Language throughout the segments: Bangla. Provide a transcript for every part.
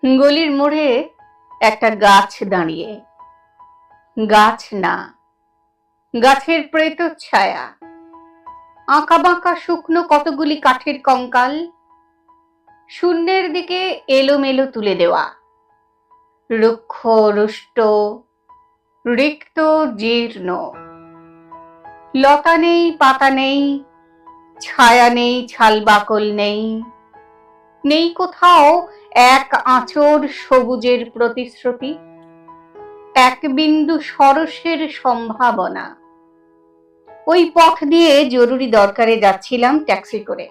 গলির মোড়ে একটা গাছ দাঁড়িয়ে, গাছ না, গাছের প্রেত ছায়া, আঁকা বাঁকা শুকনো কতগুলি কাঠের কঙ্কাল, শূন্যের দিকে এলোমেলো তুলে দেওয়া, রুক্ষ রুষ্ট, রিক্ত জীর্ণ। লতা নেই, পাতা নেই, ছায়া নেই, ছাল বাকল নেই, নেই কোথাও এক আঁচড় সবুজের প্রতিশ্রুতি, এক বিন্দু সরসের সম্ভাবনা। ওই পথ দিয়ে জরুরি দরকারে যাচ্ছিলাম ট্যাক্সি করে।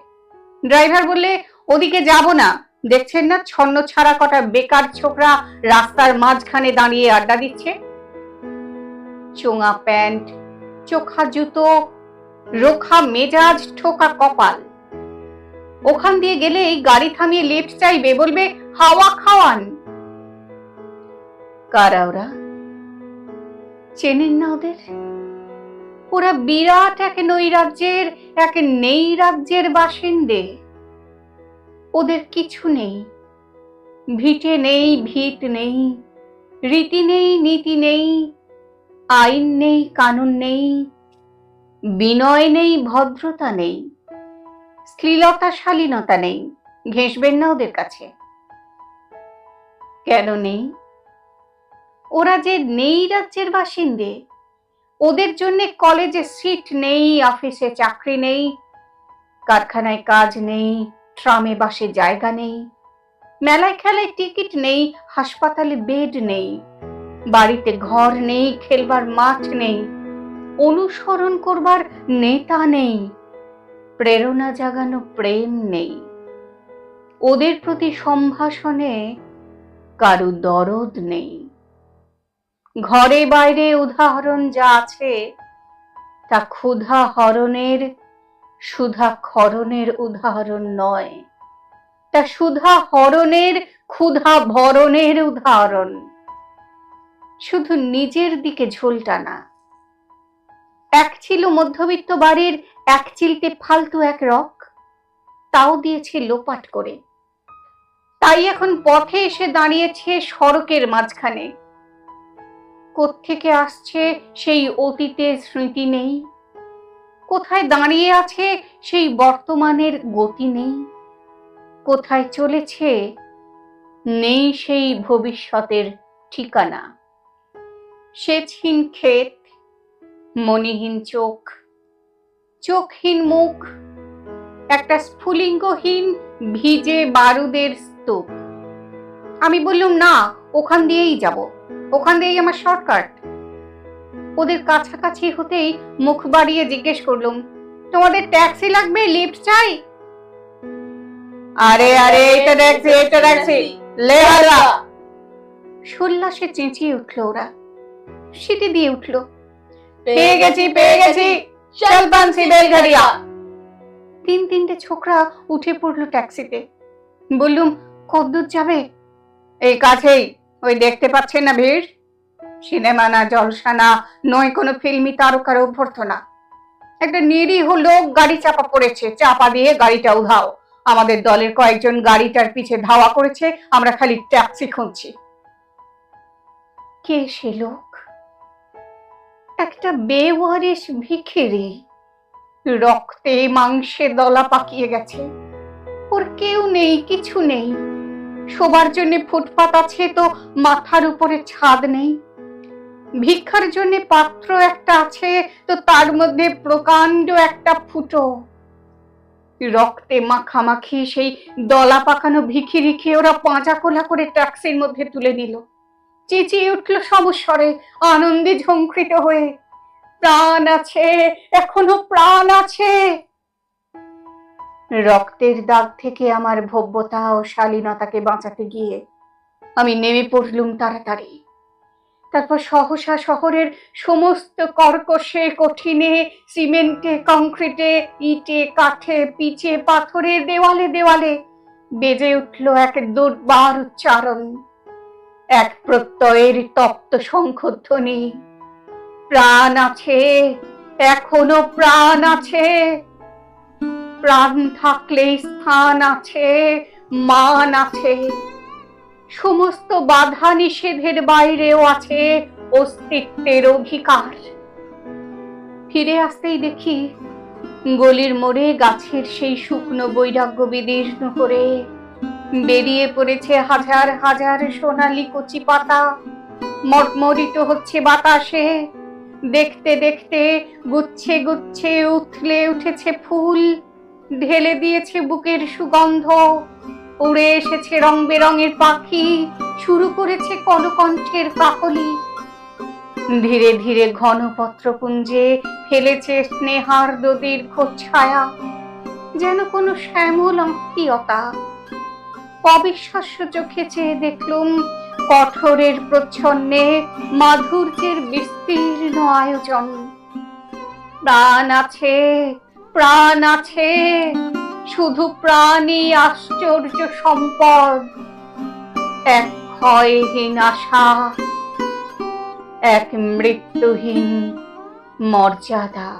ড্রাইভার বললে, ওদিকে যাব না, দেখছেন না ছন্ন ছাড়া কটা বেকার ছোকরা রাস্তার মাঝখানে দাঁড়িয়ে আড্ডা দিচ্ছে। চোঙা প্যান্ট, চোখা জুতো, রোখা মেজাজ, ঠোকা কপাল। ওখান দিয়ে গেলেই গাড়ি থামিয়ে লিফট চাইবে, বলবে হাওয়া খাওয়ান। কারা ওরা? চেনেন না ওদের? ওরা বিরাট এক নৈরাজ্যের, এক নেই রাজ্যের বাসিন্দে। ওদের কিছু নেই, ভিটে নেই, ভিট নেই, রীতি নেই, নীতি নেই, আইন নেই, কানুন নেই, বিনয় নেই, ভদ্রতা নেই, শ্লীলতা শালীনতা নেই। ঘেঁষবেন না ওদের কাছে। কেন নেই? ওরা যে নেই রাজ্যের বাসিন্দে, ওদের জন্য কলেজে সিট নেই, অফিসে চাকরি নেই, কারখানায় কাজ নেই, ট্রামে বাসে জায়গা নেই, মেলায় খেলায় টিকিট নেই, হাসপাতালে বেড নেই, বাড়িতে ঘর নেই, খেলবার মাঠ নেই, অনুসরণ করবার নেতা নেই, প্রেরণা জাগানো প্রেম নেই। ওদের প্রতি সম্ভাষণে কারো দরদ নেই। ঘরে বাইরে উদাহরণ যা আছে, তা ক্ষুধা হরণের, সুধা ক্ষরণের উদাহরণ নয়। তা সুধা হরণের, ক্ষুধা ভরণের উদাহরণ। শুধু নিজের দিকে ঝোল টানা। এক ছিল মধ্যবিত্ত বাড়ির এক চিলতে ফালতু এক রক, তাও দিয়েছে লোপাট করে। তাই এখন পথে এসে দাঁড়িয়েছে সড়কের মাঝখানে। কোত্থেকে আসছে সেই অতীতের স্মৃতি নেই, কোথায় দাঁড়িয়ে আছে সেই বর্তমানের গতি নেই, কোথায় চলেছে নেই সেই ভবিষ্যতের ঠিকানা। সেচহীন ক্ষেত, মণিহীন চোখ, চোখহীন মুখ, একটা স্ফুলিঙ্গহীন ভিজে বারুদের স্তূপ। আমি বললাম, না, ওখান দিয়েই যাব, ওখান দিয়েই আমার শর্টকাট। ওদের কাছাকাছি হতেই মুখ বাড়িয়ে জিজ্ঞেস করলাম, তোমাদের ট্যাক্সি লাগবে, লিফট চাই? আরে আরে, এটা ট্যাক্সি, এটা ট্যাক্সি, লে আলা। সোল্লাসে চেঁচিয়ে উঠলো ওরা, সিটি দিয়ে উঠলো, পেয়ে গেছি, পেয়ে গেছি, চল পানসি বেলঘড়িয়া। তিনটে ছোকরা উঠে পড়লো ট্যাক্সিতে। বললুম, কতদূর যাবে? এই কাছেই, ওই দেখতে পাচ্ছেন না ভিড়? সিনেমা না, জলসা না, নয় কোনো ফিল্মি তারকার অভ্যর্থনা। একটা নিরীহ লোক গাড়ি চাপা পড়েছে, চাপা দিয়ে গাড়িটা উধাও। আমাদের দলের কয়েকজন গাড়িটার পিছে ধাওয়া করেছে, আমরা খালি ট্যাক্সি খুঁজছি। কে সে লোক? একটা বেওয়ারিশ ভিখিরি, রক্তে মাংসে দলা পাকিয়ে গেছে। ওর কেউ নেই, কিছু নেই। শোবার জন্য ফুটপাত আছে, তো মাথার উপরে ছাদ নেই। ভিক্ষার জন্য পাত্র একটা আছে, তো তার মধ্যে প্রকাণ্ড একটা ফুটো। রক্তে মাখামাখি সেই দলা পাকানো ভিখিরিকে ওরা পাঁজা কোলা করে ট্যাক্সির মধ্যে তুলে দিল। চেঁচিয়ে উঠল সমস্বরে, আনন্দে ঝংকৃত হয়ে, প্রাণ আছে, এখনো প্রাণ আছে। রক্তের দাগ থেকে আমার ভব্যতা ও শালীনতাকে বাঁচাতে গিয়ে আমি নেমে পড়লুম তাড়াতাড়ি। তারপর সহসা শহরের সমস্ত কর্কশে, কঠিনে, সিমেন্টে, কংক্রিটে, ইটে, কাঠে, পিচে, পাথরের দেওয়ালে দেওয়ালে বেজে উঠল এক দুর্বার উচ্চারণ, এক প্রত্যয়ের তপ্ত শঙ্খধ্বনি। প্রাণ আছে, এখনো প্রাণ আছে, প্রাণ থাকলে স্থান আছে, মান আছে। সমস্ত বাধা নিষেধের বাইরেও আছে অস্তিত্বের অধিকার। ফিরে আসতেই দেখি গলির মোড়ে গাছের সেই শুকনো বৈরাগ্য বিদীর্ণ করে বেরিয়ে পড়েছে হাজার হাজার সোনালি কচি পাতা, মর্মরিত হচ্ছে বাতাসে। দেখতে দেখতে গুচ্ছে গুচ্ছে উথলে উঠেছে ফুল, ঢেলে দিয়েছে বুকের সুগন্ধ। উড়ে এসেছে রং বেরঙের পাখি, শুরু করেছে কলকণ্ঠের কাকলি। ধীরে ধীরে ঘনপত্রপুঞ্জে ফেলেছে স্নেহার্দ দীর্ঘ ছায়া, যেন কোনো শ্যামল আত্মীয়তা। অবিশ্বাস্য চোখে চেয়ে দেখলুম কঠোরের প্রচ্ছন্নে মাধুর্যের বিস্তীর্ণ আয়োজন। প্রাণ আছে, প্রাণ আছে, শুধু প্রাণই আশ্চর্য সম্পদ। এক ক্ষয়হীন আশা, এক মৃত্যুহীন মর্যাদা।